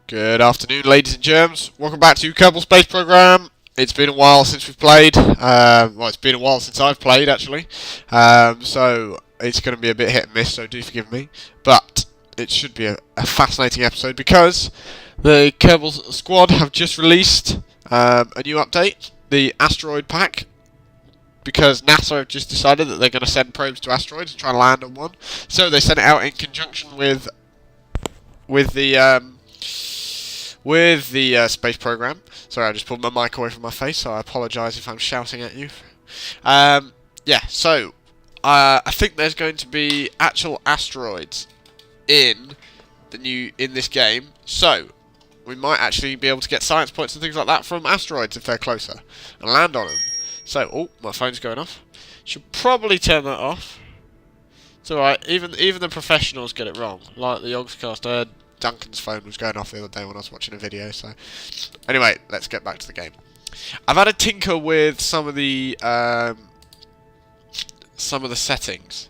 Good afternoon, ladies and germs. Welcome back to Kerbal Space program. It's been a while since we've played. Well, it's been a while since I've played, actually. So it's going to be a bit hit and miss, so do forgive me. But it should be a fascinating episode because the Kerbal squad have just released a new update, the asteroid pack. Because NASA have just decided that they're going to send probes to asteroids and try and land on one. So they sent it out in conjunction with the space program. Sorry, I just pulled my mic away from my face, so I apologise if I'm shouting at you. Yeah, so I think there's going to be actual asteroids in this game. So we might actually be able to get science points and things like that from asteroids if they're closer and land on them. So, oh, my phone's going off. Should probably turn that off. It's alright, even the professionals get it wrong. Like the Yogscast, Duncan's phone was going off the other day when I was watching a video, so... Anyway, let's get back to the game. I've had a tinker with some of the settings.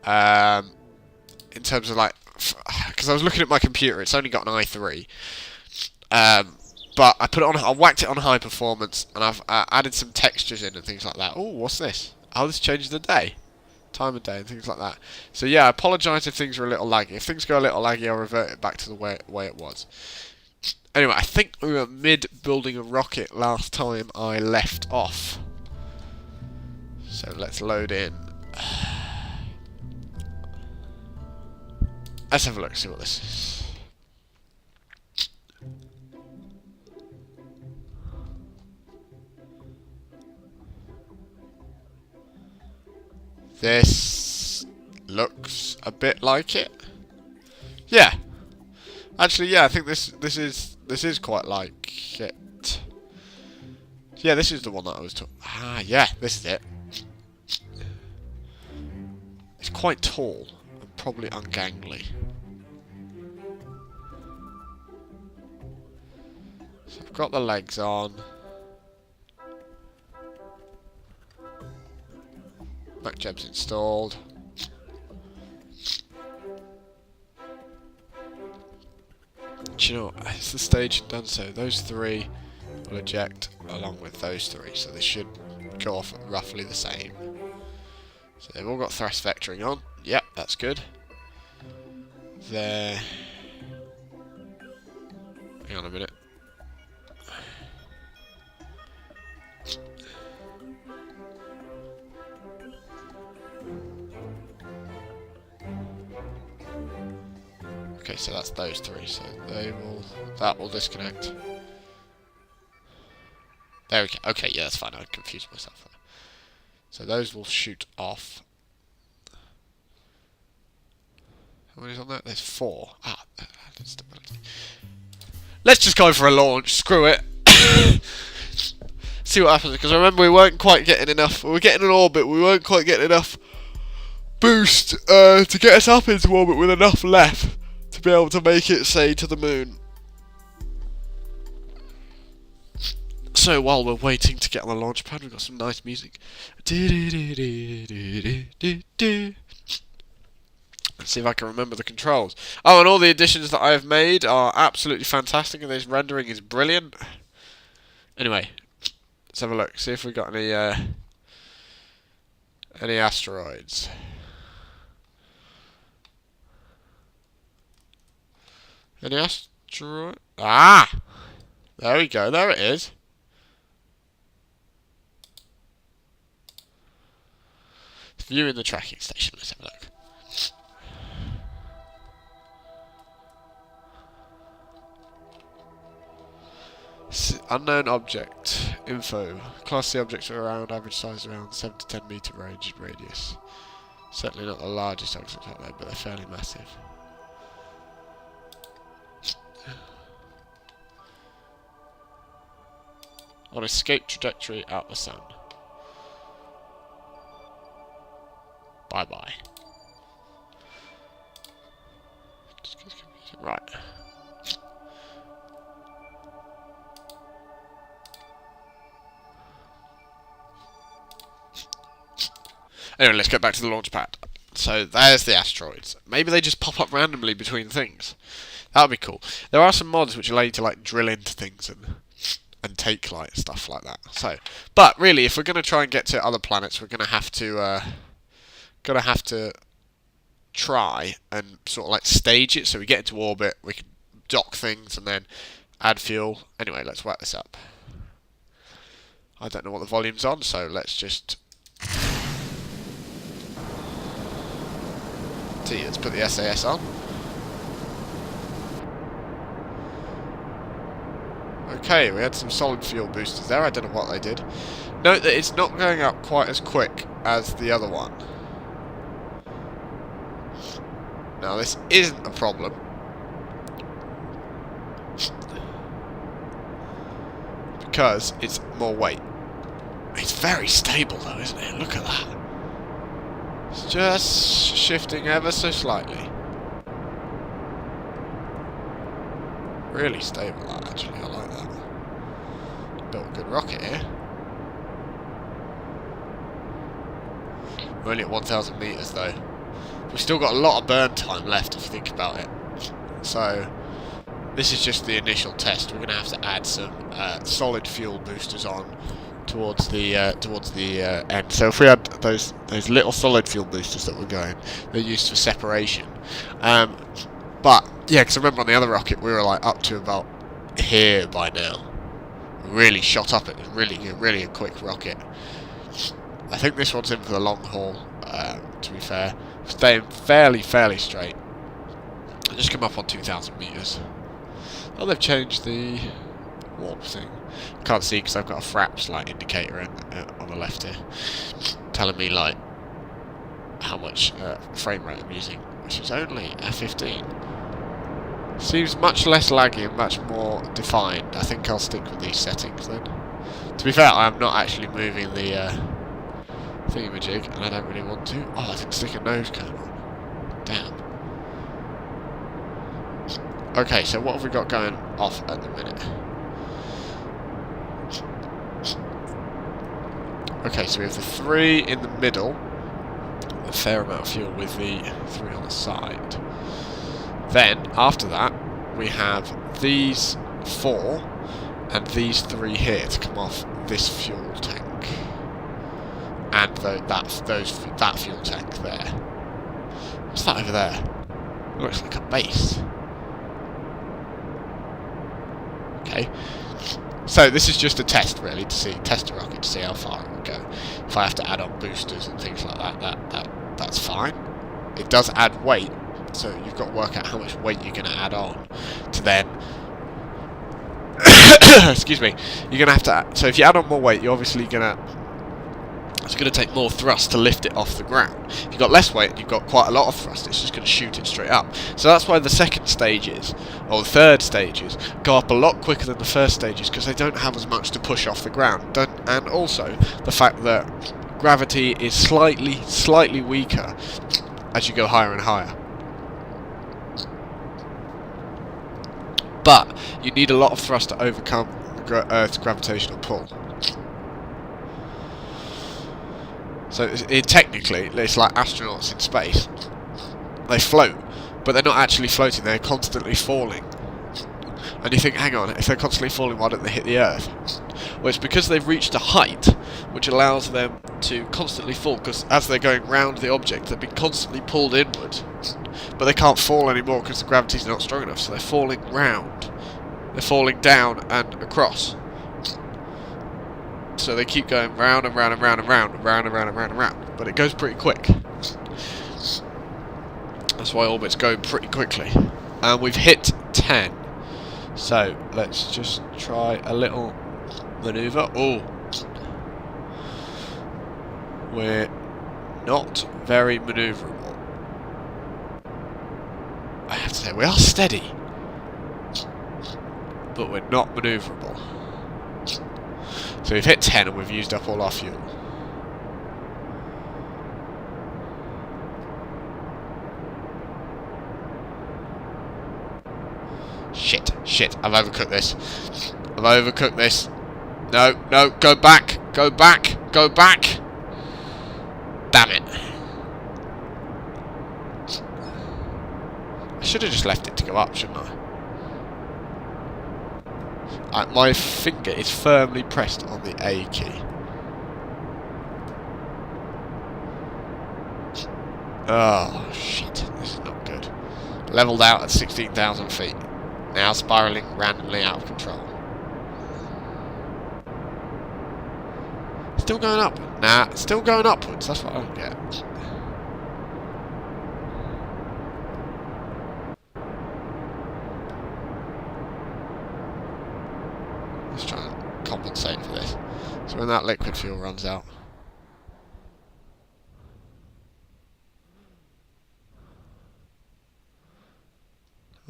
In terms of, like... Because I was looking at my computer, it's only got an i3. But I put it on. I whacked it on high performance, and I've added some textures in and things like that. Oh, what's this? Oh, this changes the day, time of day, and things like that. So yeah, I apologise if things are a little laggy. If things go a little laggy, I'll revert it back to the way it was. Anyway, I think we were mid building a rocket last time I left off. So let's load in. Let's have a look. See what this is. This looks a bit like it. Yeah. Actually, yeah, I think this is quite like it. Yeah, this is the one that I was talking. Ah, yeah, this is it. It's quite tall and probably ungangly. So I've got the legs on. MacJeb's installed. Do you know what? Has the stage done so? Those three will eject along with those three, so they should go off at roughly the same. So they've all got thrust vectoring on. Yep, that's good. There. Hang on a minute. Okay, so that's those three, so that will disconnect. There we go. Okay, yeah, that's fine, I confused myself there. So those will shoot off. How many's on that? There's 4. Ah, that's stability. Let's just go for a launch, screw it. See what happens, because I remember we weren't quite getting enough. We were getting an orbit, we weren't quite getting enough boost to get us up into orbit with enough left to be able to make it, say, to the moon. So while we're waiting to get on the launch pad, we've got some nice music. Let's see if I can remember the controls. Oh, and all the additions that I have made are absolutely fantastic, and this rendering is brilliant. Anyway, let's have a look. See if we've got any asteroids. Any asteroid? Ah! There we go, there it is. Viewing the tracking station, let's have a look. Unknown object. Info. Class C objects are around, average size around 7 to 10 meter range radius. Certainly not the largest objects out there, but they're fairly massive. On escape trajectory out the sun. Bye bye. Right. Anyway, let's get back to the launch pad. So there's the asteroids. Maybe they just pop up randomly between things. That would be cool. There are some mods which allow you to like drill into things and take like stuff like that. So, but really, if we're going to try and get to other planets, we're going to have to try and sort of like stage it. So we get into orbit, we can dock things, and then add fuel. Anyway, let's work this up. I don't know what the volume's on, so let's just let's put the SAS on. Okay, we had some solid fuel boosters there. I don't know what they did. Note that it's not going up quite as quick as the other one. Now this isn't a problem, because it's more weight. It's very stable though, isn't it? Look at that. It's just shifting ever so slightly. Really stable that, actually. I like that. Built a good rocket here. We're only at 1,000 meters though. We've still got a lot of burn time left if you think about it. So this is just the initial test. We're going to have to add some solid fuel boosters on towards the end. So if we had those little solid fuel boosters that were going, they're used for separation. But yeah, because I remember on the other rocket we were like up to about here by now. Really shot up. It was really a quick rocket. I think this one's in for the long haul. To be fair, staying fairly straight. I just come up on 2,000 meters. Oh, they've changed the warp thing. Can't see because I've got a fraps light indicator on the left here, telling me like how much frame rate I'm using, which is only F15. Seems much less laggy and much more defined. I think I'll stick with these settings then. To be fair, I'm not actually moving the thingamajig, and I don't really want to. Oh, I didn't stick a nose cone on. Damn. Okay, so what have we got going off at the minute? Okay, so we have the 3 in the middle, a fair amount of fuel with the 3 on the side. Then, after that, we have these 4 and these 3 here to come off this fuel tank. And that fuel tank there. What's that over there? It looks like a base. Okay. So this is just a test, really, test the rocket to see how far it will go. If I have to add on boosters and things like that's fine. It does add weight, so you've got to work out how much weight you're going to add on to then. Excuse me. You're going to have to. So if you add on more weight, you're obviously going to. It's going to take more thrust to lift it off the ground. If you've got less weight and you've got quite a lot of thrust, it's just going to shoot it straight up. So that's why the second stages, or the third stages, go up a lot quicker than the first stages, because they don't have as much to push off the ground. And also, the fact that gravity is slightly weaker as you go higher and higher. But you need a lot of thrust to overcome the Earth's gravitational pull. So technically, it's like astronauts in space. They float, but they're not actually floating, they're constantly falling. And you think, hang on, if they're constantly falling, why don't they hit the Earth? Well, it's because they've reached a height which allows them to constantly fall, because as they're going round the object, they've been constantly pulled inwards. But they can't fall anymore because the gravity's not strong enough, so they're falling round. They're falling down and across. So they keep going round and round and round and round and round and round and round and round. But it goes pretty quick. That's why orbit's going pretty quickly. And we've hit 10. So let's just try a little manoeuvre. Oh, we're not very manoeuvrable. I have to say, we are steady, but we're not manoeuvrable. So we've hit 10 and we've used up all our fuel. Shit, I've overcooked this. No, go back. Damn it. I should have just left it to go up, shouldn't I? My finger is firmly pressed on the A key. Oh, shit. This is not good. Leveled out at 16,000 feet. Now spiralling randomly out of control. Still going up. Nah, still going upwards. That's what I don't get. Let's try and compensate for this. So when that liquid fuel runs out.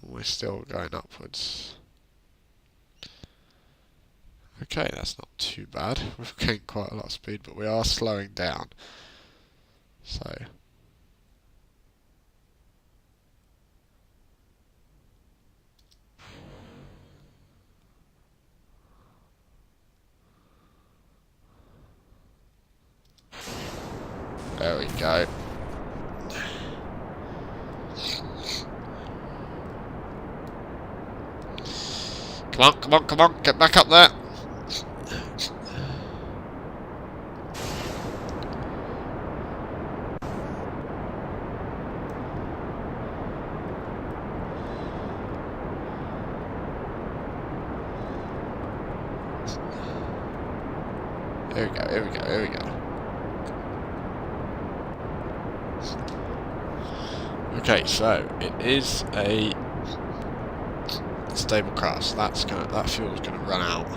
We're still going upwards. Okay, that's not too bad. We've gained quite a lot of speed, but we are slowing down. So there we go. Come on, come on, come on, get back up there. Here we go, here we go, here we go. Okay, so it is a stable crash. So that fuel's gonna run out.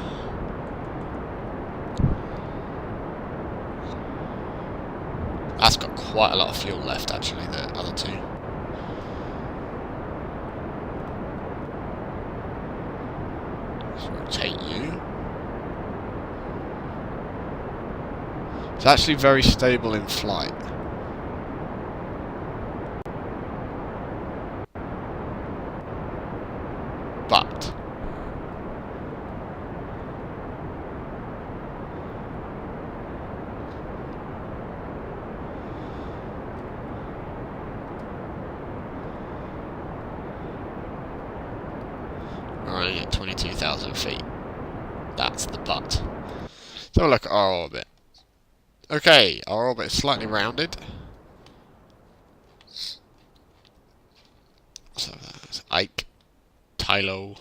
That's got quite a lot of fuel left actually, the other two. Let's rotate you. It's actually very stable in flight. But we're only at 22,000 feet. That's the but. So look at our orbit. Okay, our orbit is slightly rounded. So that's Ike, Tylo.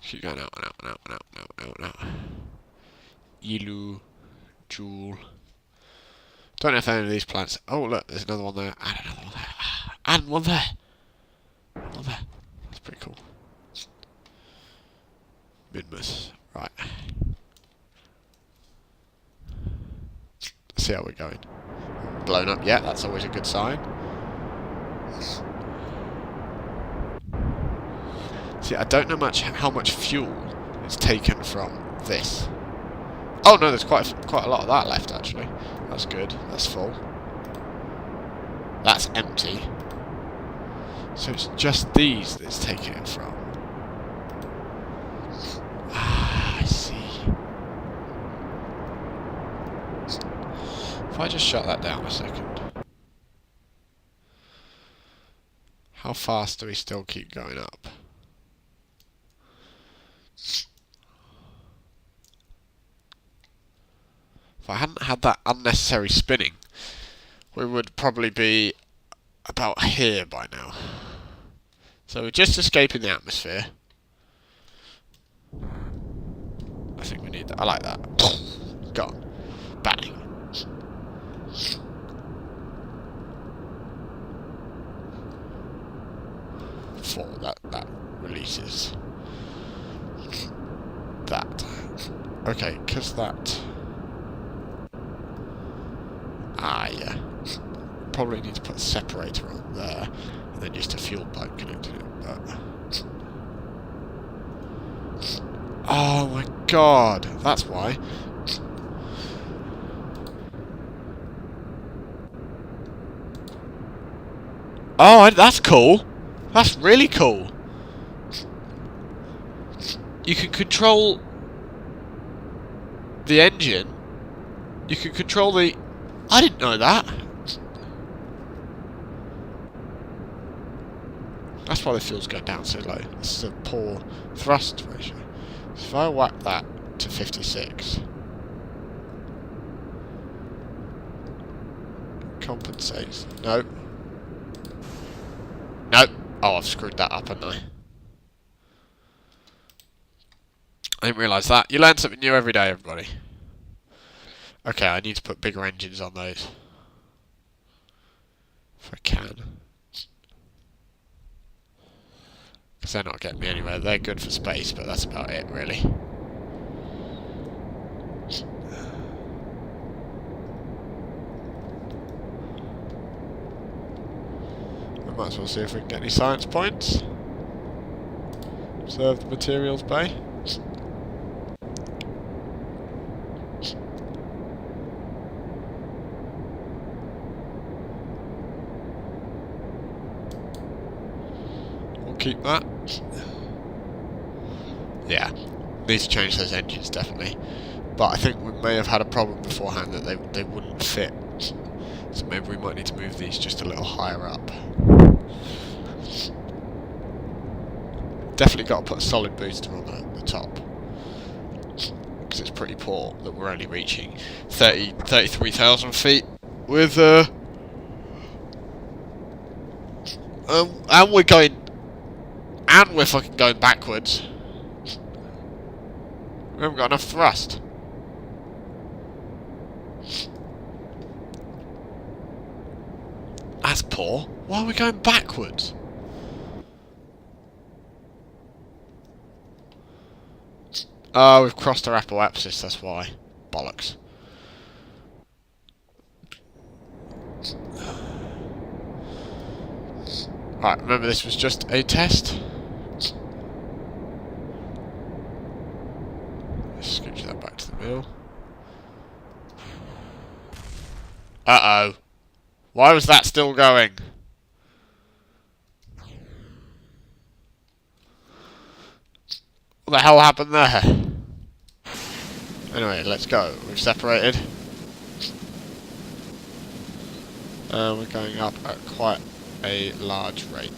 Keep going out and out and out and out and out and out and out. Ilu, Jewel. Don't know if any of these planets. Oh look, there's another one there. And another one there. And one there. One there. That's pretty cool. Midmus. Right. See how we're going. Blown up yet, that's always a good sign. See, I don't know how much fuel is taken from this. Oh no, there's quite a lot of that left actually. That's good. That's full. That's empty. So it's just these that it's taking it from. Ah, I see. If I just shut that down a second. How fast do we still keep going up? If I hadn't had that unnecessary spinning, we would probably be about here by now. So we're just escaping the atmosphere. I think we need that. I like that. Gone. Bang. That releases that. Okay, because that. Ah, yeah. Probably need to put a separator on there, and then just a fuel pipe connected it. But oh my god, that's why. Oh, that's cool. That's really cool. You can control the engine. You can control the... I didn't know that. That's why the fuel's going down so low. This is a poor thrust ratio. So if I whack that to 56, compensates. No. No. Oh, I've screwed that up, haven't I? I didn't realise that. You learn something new every day, everybody. Okay, I need to put bigger engines on those. If I can. Because they're not getting me anywhere. They're good for space, but that's about it, really. I might as well see if we can get any science points. Observe the materials bay. We'll keep that. Yeah, need to change those engines definitely. But I think we may have had a problem beforehand that they wouldn't fit. So maybe we might need to move these just a little higher up. Definitely got to put a solid booster on the top. Because it's pretty poor that we're only reaching 33,000 feet with and we're going, and we're fucking going backwards. We haven't got enough thrust. That's poor. Why are we going backwards? Oh, we've crossed our apoapsis, that's why. Bollocks. Right, remember this was just a test. Let's scooch that back to the middle. Uh-oh. Why was that still going? What the hell happened there? Anyway, let's go. We've separated. We're going up at quite a large rate.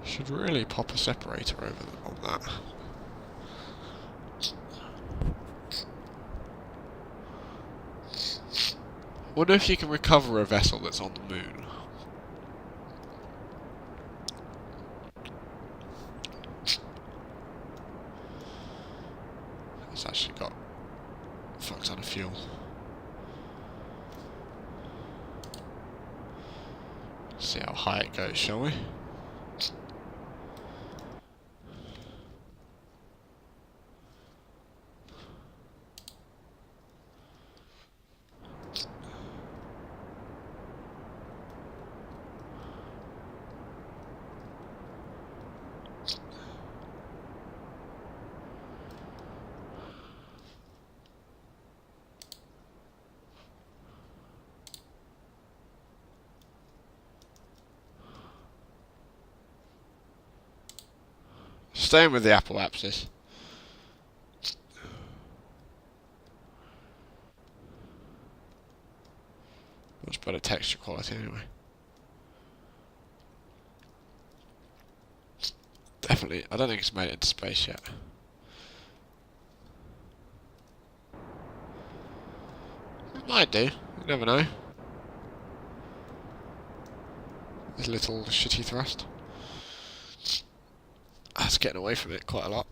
Should really pop a separator over on that. Wonder if you can recover a vessel that's on the moon. It's actually got a fuck ton of fuel. See how high it goes, shall we? Staying with the apoapsis. Much better texture quality anyway. Definitely, I don't think it's made it into space yet. It might do, you never know. This little shitty thrust. That's getting away from it quite a lot.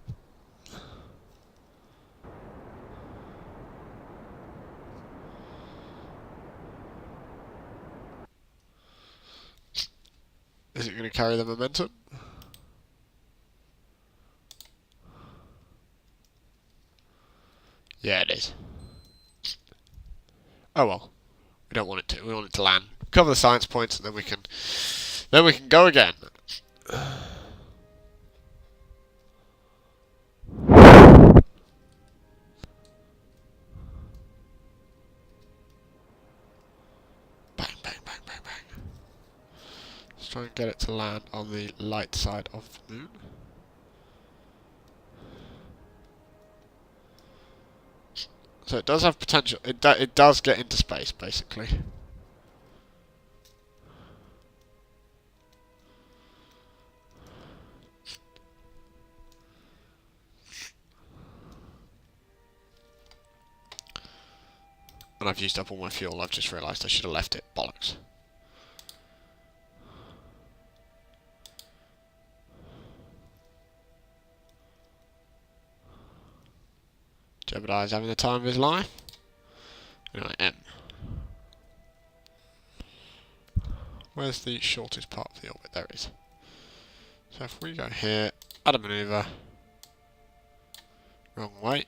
Is it going to carry the momentum? Yeah, it is. Oh well. We don't want it to. We want it to land. Cover the science points and then we can go again. Let's try and get it to land on the light side of the moon. So it does have potential. It does get into space, basically. And I've used up all my fuel. I've just realised I should have left it. Bollocks. Jebediah's having the time of his life. Anyway, M. Where's the shortest part of the orbit? There it is. So if we go here, add a manoeuvre. Wrong way.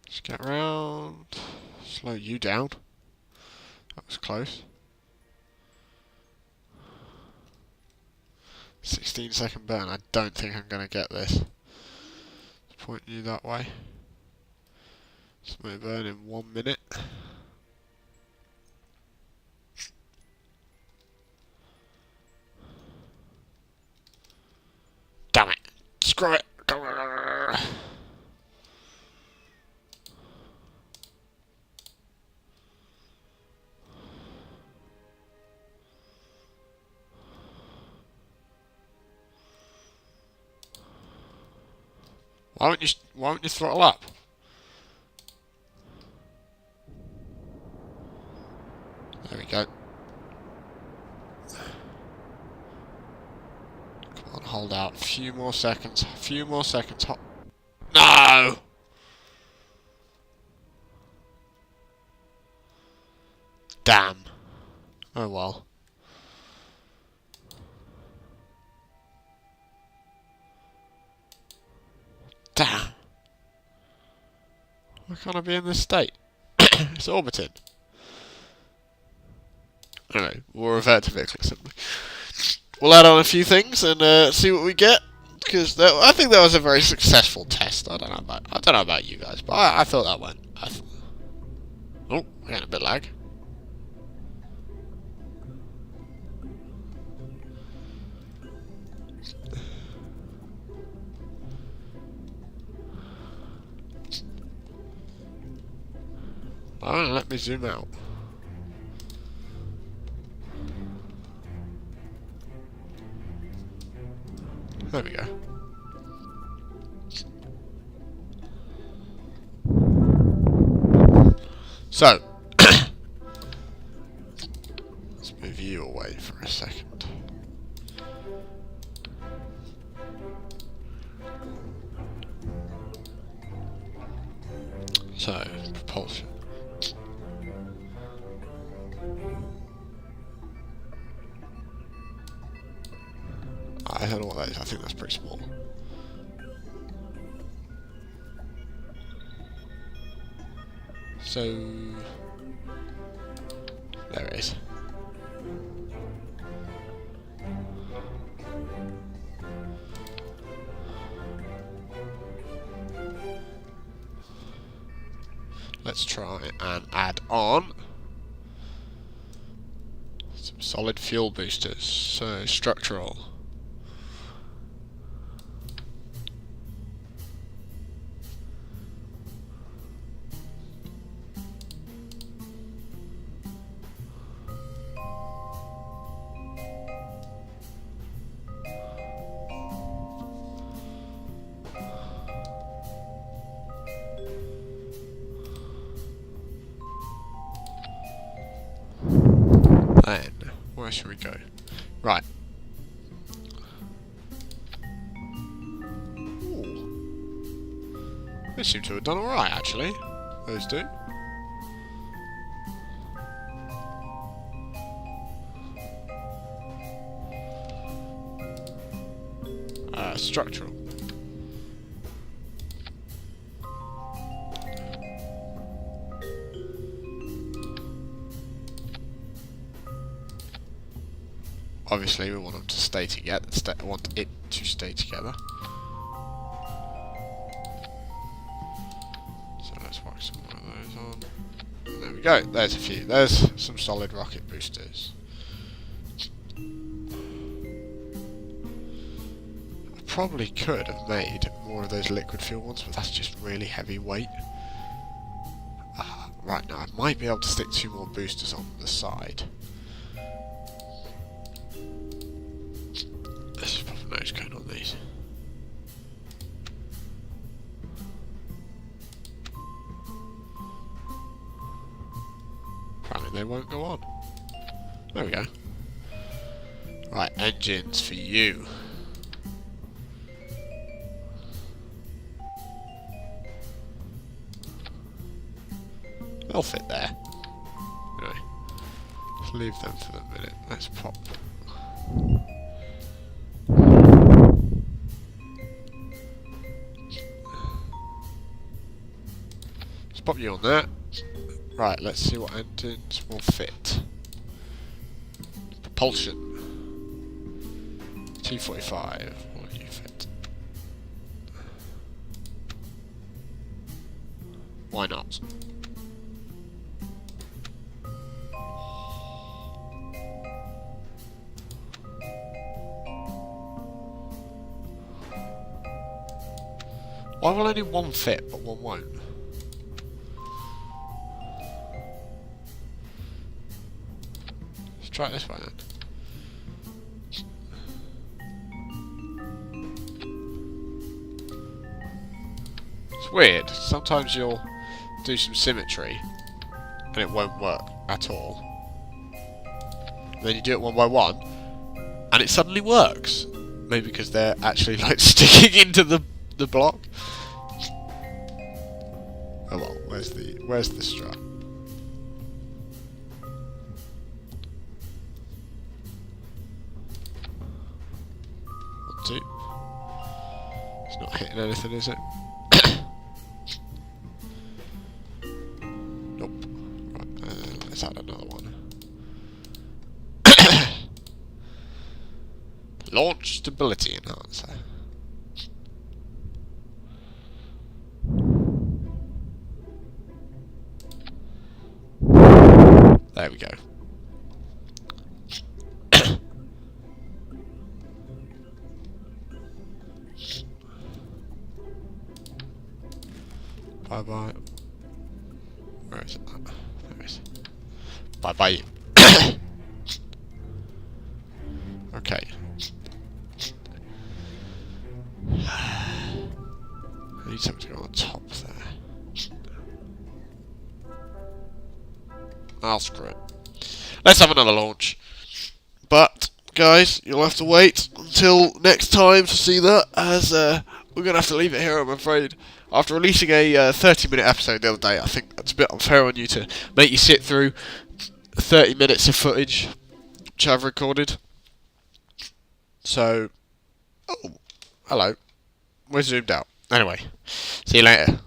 Just get round. Slow you down. That was close. 16-second burn. I don't think I'm going to get this. Let's point you that way. Smooth burn in 1 minute. Damn it. Screw it. Why won't you throttle up? There we go. Come on, hold out. A few more seconds. A few more seconds. No! Damn. Oh well. Damn. Why can't I be in this state? It's orbiting. Anyway, we'll revert to vehicle assembly. We'll add on a few things and see what we get. Because I think that was a very successful test. I don't know about you guys, but I thought that went. Oh, we're getting a bit lag. Oh, let me zoom out. There we go. So, let's move you away for a second. So, propulsion. I don't know what that is. I think that's pretty small. So, there it is. Let's try and add on some solid fuel boosters. So, structural. Then, where should we go? Right. Ooh. They seem to have done alright, actually. Those two. Structural. obviously we want them to stay together. Want it to stay together. So let's whack some more of those on. And there we go. There's a few. There's some solid rocket boosters. I probably could have made more of those liquid fuel ones, but that's just really heavy weight. Right, now I might be able to stick 2 more boosters on the side. Let's just pop a nose cone on these. Apparently they won't go on. There we go. Right, engines for you. They'll fit there. Anyway, let's leave them for the minute. Let's pop. Let's pop you on that. Right, let's see what engines will fit. Propulsion. T45. What do you fit? Why not? Why will only one fit, but one won't? Let's try it this way then. It's weird. Sometimes you'll do some symmetry and it won't work at all. And then you do it one by one and it suddenly works. Maybe because they're actually like sticking into the block. Oh well, where's the strut? 1, 2. It's not hitting anything, is it? Nope. Right, let's add another one. Launch stability enhancer. There we go. Bye bye. Where is it? There it is. Bye bye. Okay. I need something to go on top there. I'll screw it. Let's have another launch. But, guys, you'll have to wait until next time to see that, as we're going to have to leave it here, I'm afraid. After releasing a 30-minute episode the other day, I think that's a bit unfair on you to make you sit through 30 minutes of footage, which I've recorded. So, oh, hello. We're zoomed out. Anyway, see you later.